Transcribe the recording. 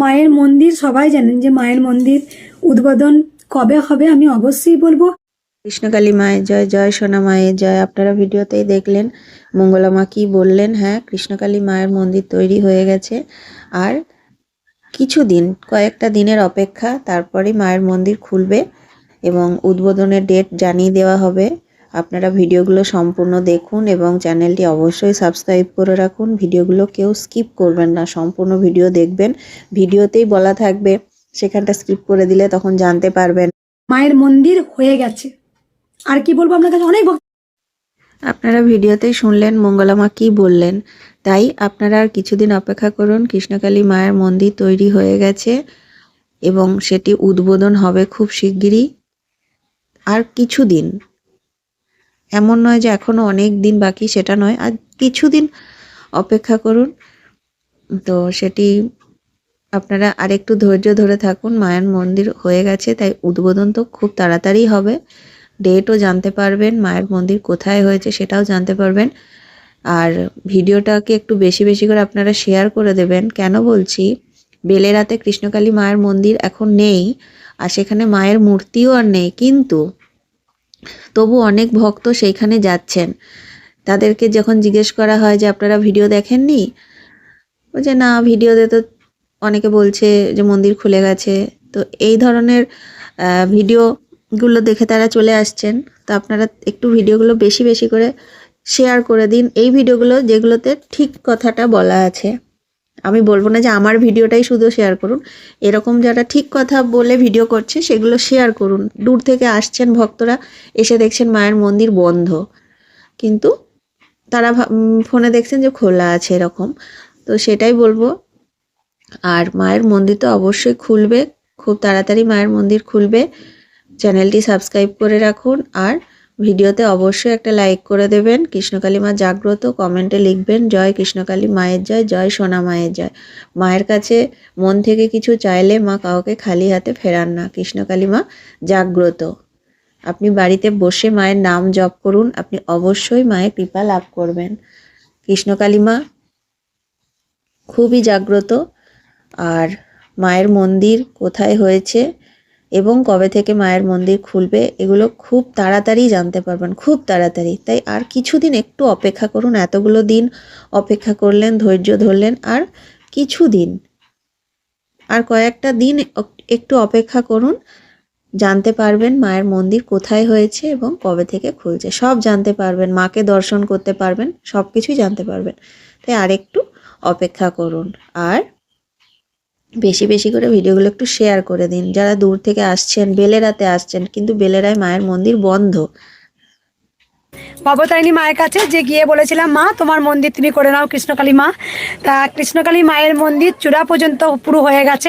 মায়ের মন্দির সবাই জানেন যে মায়ের মন্দির উদ্বোধন কবে হবে আমি অবশ্যই বলবো। কৃষ্ণকালী মায়ের জয়, জয় সোনা মায়ের জয়। আপনারা ভিডিওতেই দেখলেন মঙ্গলা মা কি বললেন। হ্যাঁ, কৃষ্ণকালী মায়ের মন্দির তৈরি হয়ে গেছে, আর কিছুদিন, কয়েকটা দিনের অপেক্ষা, তারপরেই মায়ের মন্দির খুলবে এবং উদ্বোধনের ডেট জানিয়ে দেওয়া হবে। আপনারা ভিডিওগুলো সম্পূর্ণ দেখুন এবং চ্যানেলটি অবশ্যই সাবস্ক্রাইব করে রাখুন। ভিডিওগুলো কেউ স্কিপ করবেন না, সম্পূর্ণ ভিডিও দেখবেন। ভিডিওতেই বলা থাকবে, সেখানটা স্কিপ করে দিলে তখন জানতে পারবেন। মায়ের মন্দির হয়ে গেছে, আর কি বলবো, আপনার কাছে অনেক আপনারা ভিডিওতেই শুনলেন মঙ্গলা মা কি বললেন। তাই আপনারা আর কিছুদিন অপেক্ষা করুন। কৃষ্ণকালী মায়ের মন্দির তৈরি হয়ে গেছে এবং সেটি উদ্বোধন হবে খুব শিগগিরই। আর কিছুদিন, এমন নয় যে এখনো অনেক দিন বাকি, সেটা নয়, আর কিছুদিন অপেক্ষা করুন। তো সেটি আপনারা আরেকটু ধৈর্য ধরে থাকুন। মায়ের মন্দির হয়ে গেছে, তাই উদ্বোধন তো খুব তাড়াতাড়ি হবে। ডেটও জানতে পারবেন, মায়ের মন্দির কোথায় হয়েছে সেটাও জানতে পারবেন। আর ভিডিওটাকে একটু বেশি বেশি করে আপনারা শেয়ার করে দেবেন। কেন বলছি, বেলেরাতে কৃষ্ণকালী মায়ের মন্দির এখন নেই, আর সেখানে মায়ের মূর্তিও আর নেই, কিন্তু তবু অনেক ভক্ত সেইখানে যাচ্ছেন। তাদেরকে যখন জিজ্ঞেস করা হয় যে আপনারা ভিডিও দেখেননি, যে না, ভিডিওতে তো অনেকে বলছে যে মন্দির খুলে গেছে। তো এই ধরনের ভিডিওগুলো দেখে তারা চলে আসছেন। তো আপনারা একটু ভিডিওগুলো বেশি বেশি করে শেয়ার করে দিন, এই ভিডিওগুলো যেগুলোতে ঠিক কথাটা বলা আছে। আমি বলবো না যে আমার ভিডিওটাই শুধু শেয়ার করুন, এরকম যারা ঠিক কথা বলে ভিডিও করছে সেগুলো শেয়ার করুন। দূর থেকে আসছেন ভক্তরা, এসে দেখছেন মায়ের মন্দির বন্ধ, কিন্তু তারা ফোনে দেখছেন যে খোলা আছে, এরকম। তো সেটাই বলবো। আর মায়ের মন্দির তো অবশ্যই খুলবে, খুব তাড়াতাড়ি মায়ের মন্দির খুলবে। চ্যানেলটি সাবস্ক্রাইব করে রাখুন, আর ভিডিওতে অবশ্যই একটা লাইক করে দেবেন। কৃষ্ণকালী মা জাগ্রত, কমেন্টে লিখবেন জয় কৃষ্ণকালী মায়ের জয়, জয় সোনা মায়ের জয়। মায়ের কাছে মন থেকে কিছু চাইলে মা কাউকে খালি হাতে ফেরান না। কৃষ্ণকালী মা জাগ্রত। আপনি বাড়িতে বসে মায়ের নাম জপ করুন, আপনি অবশ্যই মায়ের কৃপা লাভ করবেন। কৃষ্ণকালী মা খুবই জাগ্রত। আর মায়ের মন্দির কোথায় হয়েছে এবং কবে থেকে মায়ের মন্দির খুলবে, এগুলো খুব তাড়াতাড়ি জানতে পারবেন, খুব তাড়াতাড়ি। তাই আর কিছুদিন একটু অপেক্ষা করুন। এতগুলো দিন অপেক্ষা করলেন, ধৈর্য ধরলেন, আর কিছুদিন, আর কয়েকটা দিন একটু অপেক্ষা করুন। জানতে পারবেন মায়ের মন্দির কোথায় হয়েছে এবং কবে থেকে খুলছে, সব জানতে পারবেন। মাকে দর্শন করতে পারবেন, সব কিছুই জানতে পারবেন। তাই আর একটু অপেক্ষা করুন, আর বেশি বেশি করে ভিডিওগুলো একটু শেয়ার করে দিন। যারা দূর থেকে আসছেন, বেলেরাতে আসছেন, কিন্তু বেলেরায় মায়ের মন্দির বন্ধ। ভবতারিণী মায়ের কাছে যে গিয়ে বলেছিলাম মা তোমার মন্দির তুমি করে নাও কৃষ্ণকালী মা, তা কৃষ্ণকালী মায়ের মন্দির চূড়া পর্যন্ত পুরো হয়ে গেছে।